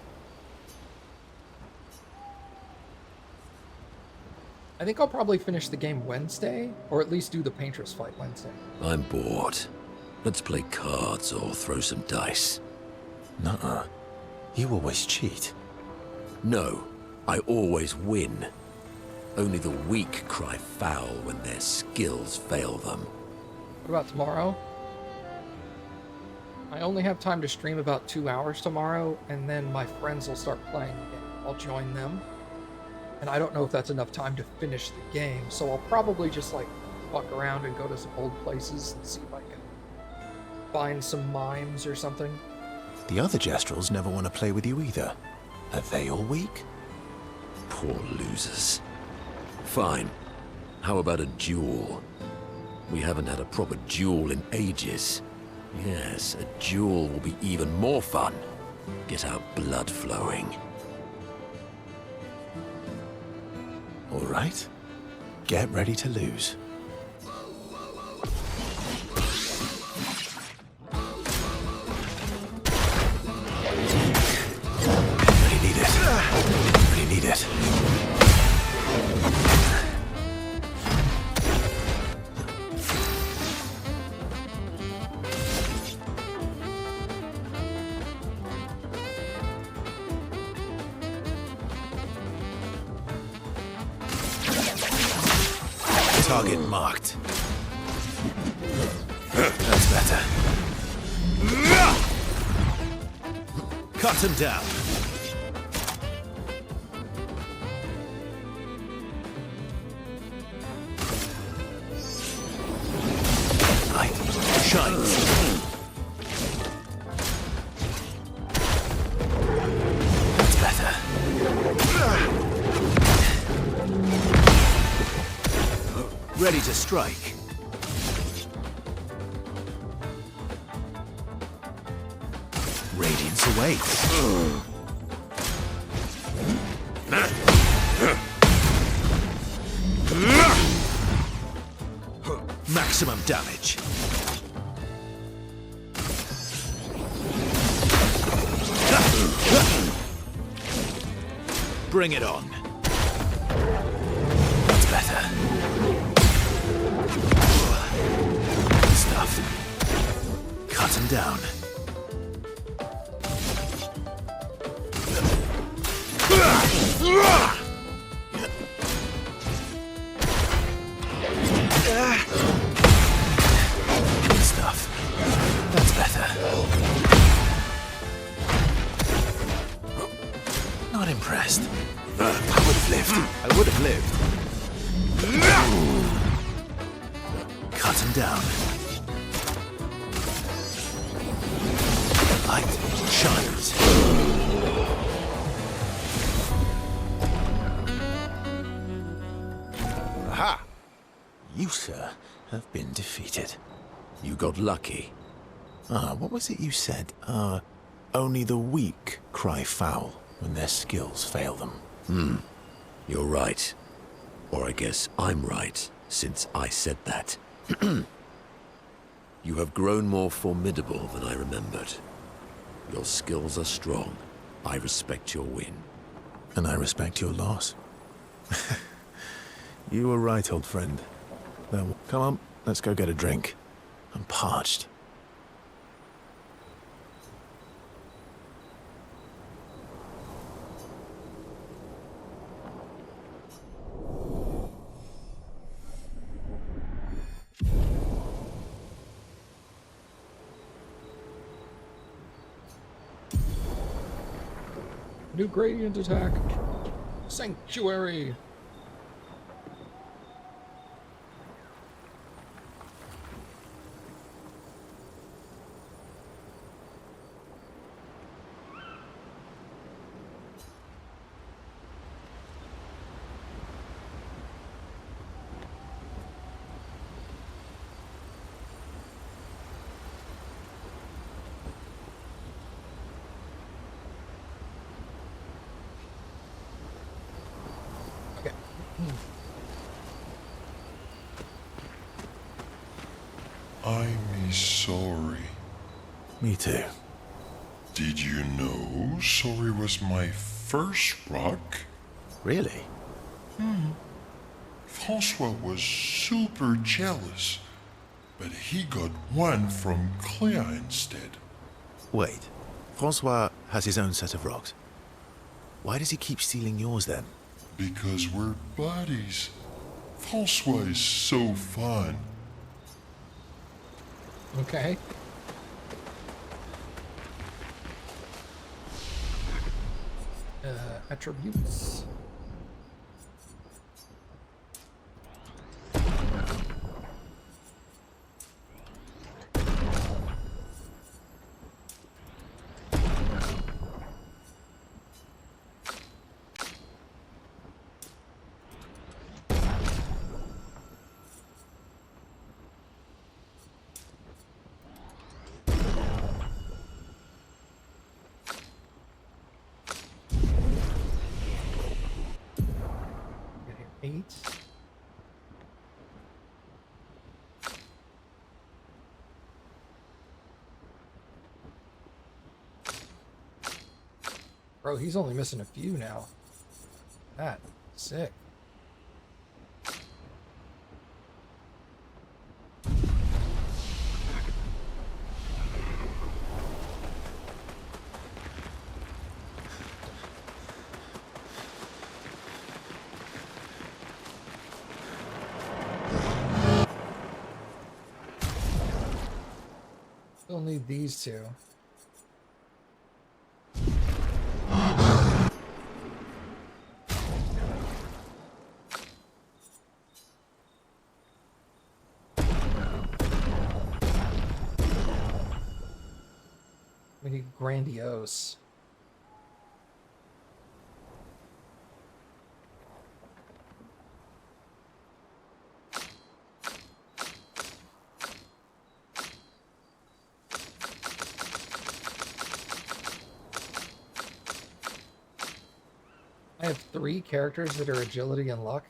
I think I'll probably finish the game Wednesday, or at least do the Paintress fight Wednesday. I'm bored. Let's play cards or throw some dice. Nuh-uh. You always cheat. No, I always win. Only the weak cry foul when their skills fail them. What about tomorrow? I only have time to stream about 2 hours tomorrow, and then my friends will start playing again. I'll join them. And I don't know if that's enough time to finish the game, so I'll probably just, like, fuck around and go to some old places and see if I can find some mimes or something. The other Jestrels never want to play with you either. Are they all weak? Poor losers. Fine. How about a duel? We haven't had a proper duel in ages. Yes, a duel will be even more fun. Get our blood flowing. All right. Get ready to lose. Really need it. Really need it. Target marked. That's better. Cut him down. Light shines. That's better. Ready to strike. Radiance awaits. Maximum damage. Bring it on. That's better. Good stuff. Cut him down. Good stuff. That's better. Not impressed. I would have lived. I would have lived. Cut him down. Light shines. Aha! You, sir, have been defeated. You got lucky. What was it you said? Only the weak cry foul when their skills fail them. You're right. Or I guess I'm right, since I said that. You have grown more formidable than I remembered. Your skills are strong. I respect your win. And I respect your loss. You were right, old friend. Now, come on, let's go get a drink. I'm parched. New gradient attack. Sanctuary. I'm sorry. Me too. Did you know sorry was my first rock? Really? Francois was super jealous, but he got one from Clair instead. Wait. Francois has his own set of rocks. Why does he keep stealing yours then? Because we're buddies. Francois is so fun. Okay. Attributes. Get here, 8. Bro, he's only missing a few now. That sick. Still need these two. We need grandiose. I have 3 characters that are agility and luck.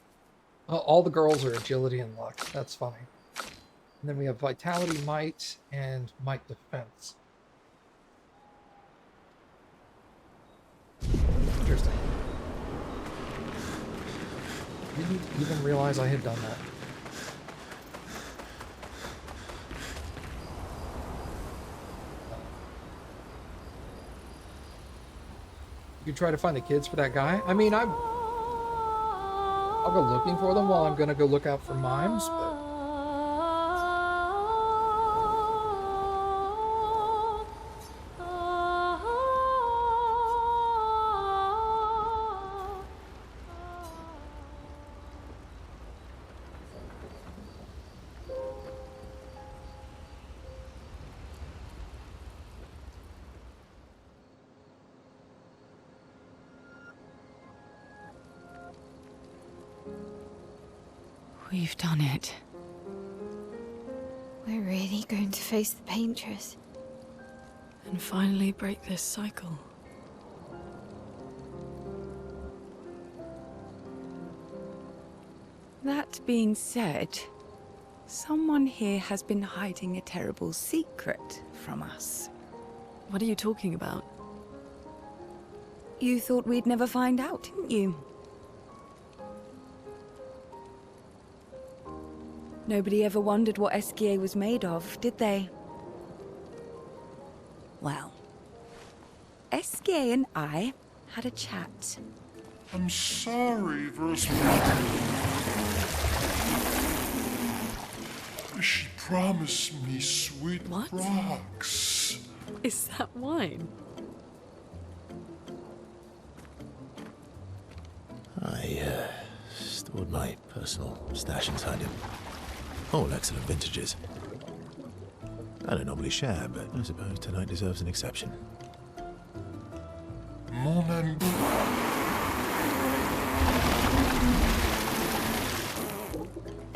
Well, all the girls are agility and luck. That's fine. And then we have vitality, might, and might defense. Interesting. Didn't even realize I had done that. You try to find the kids for that guy? I mean, I'll go looking for them while I'm gonna go look out for mimes, but... We've done it. We're really going to face the paintress. And finally break this cycle. That being said, someone here has been hiding a terrible secret from us. What are you talking about? You thought we'd never find out, didn't you? Nobody ever wondered what Esquier was made of, did they? Well, Esquier and I had a chat. I'm sorry, Versmith. She promised me sweet What? rocks. Is that wine? I stored my personal stash inside him. All excellent vintages. I don't normally share, but I suppose tonight deserves an exception. Mon ami.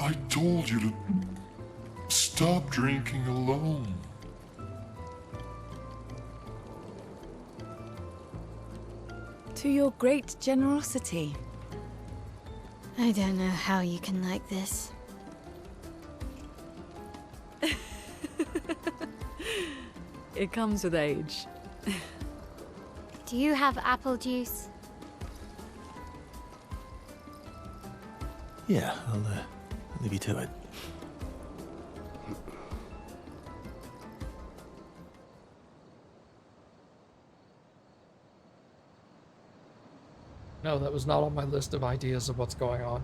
I told you to stop drinking alone. To your great generosity. I don't know how you can like this. It comes with age. Do you have apple juice? Yeah, I'll leave you to it. No, that was not on my list of ideas of what's going on.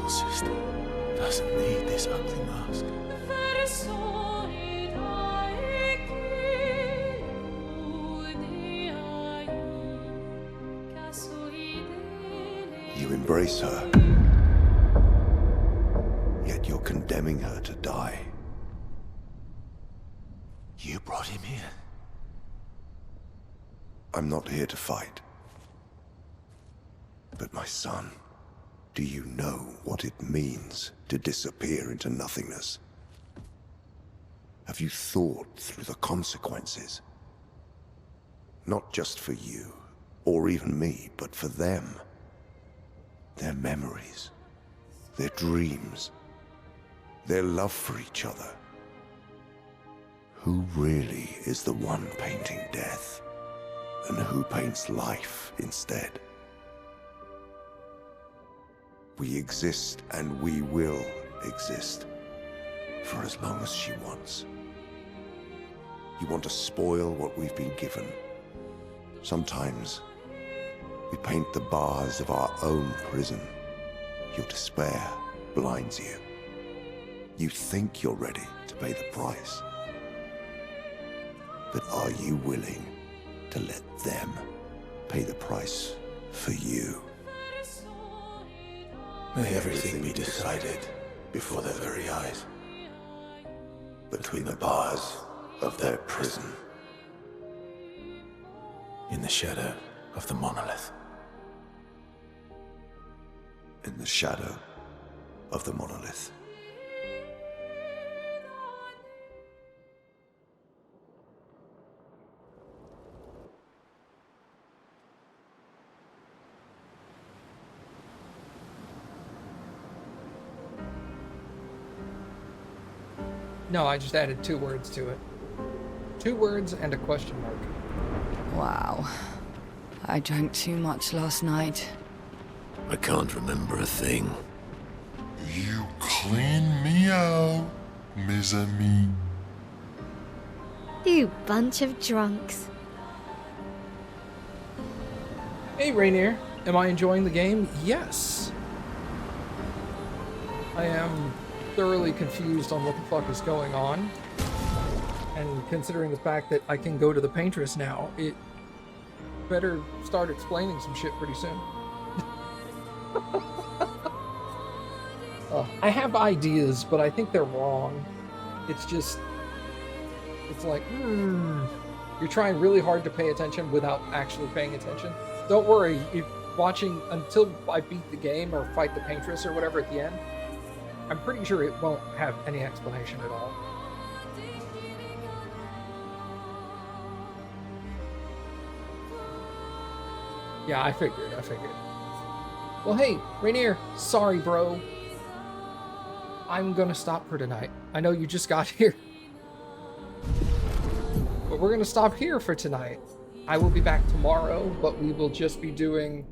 sister doesn't need this ugly mask. You embrace her, yet you're condemning her to die. You brought him here. I'm not here to fight. But my son, do you know what it means to disappear into nothingness? Have you thought through the consequences? Not just for you, or even me, but for them. Their memories, their dreams, their love for each other. Who really is the one painting death, and who paints life instead? We exist and we will exist for as long as she wants. You want to spoil what we've been given. Sometimes we paint the bars of our own prison. Your despair blinds you. You think you're ready to pay the price. But are you willing to let them pay the price for you? May everything be decided before their very eyes. Between the bars of their prison. In the shadow of the monolith. In the shadow of the monolith. No, I just added 2 words to it. 2 words and a question mark. Wow. I drank too much last night. I can't remember a thing. You clean me out, mes amis. You bunch of drunks. Hey, Rainier. Am I enjoying the game? Yes. I am thoroughly confused on what the fuck is going on. And considering the fact that I can go to the paintress now, it better start explaining some shit pretty soon. I have ideas, but I think they're wrong. It's just... It's like, you're trying really hard to pay attention without actually paying attention. Don't worry, if watching until I beat the game or fight the paintress or whatever at the end, I'm pretty sure it won't have any explanation at all. Yeah, I figured. Well, hey, Rainier, sorry, bro. I'm gonna stop for tonight. I know you just got here. But we're gonna stop here for tonight. I will be back tomorrow, but we will just be doing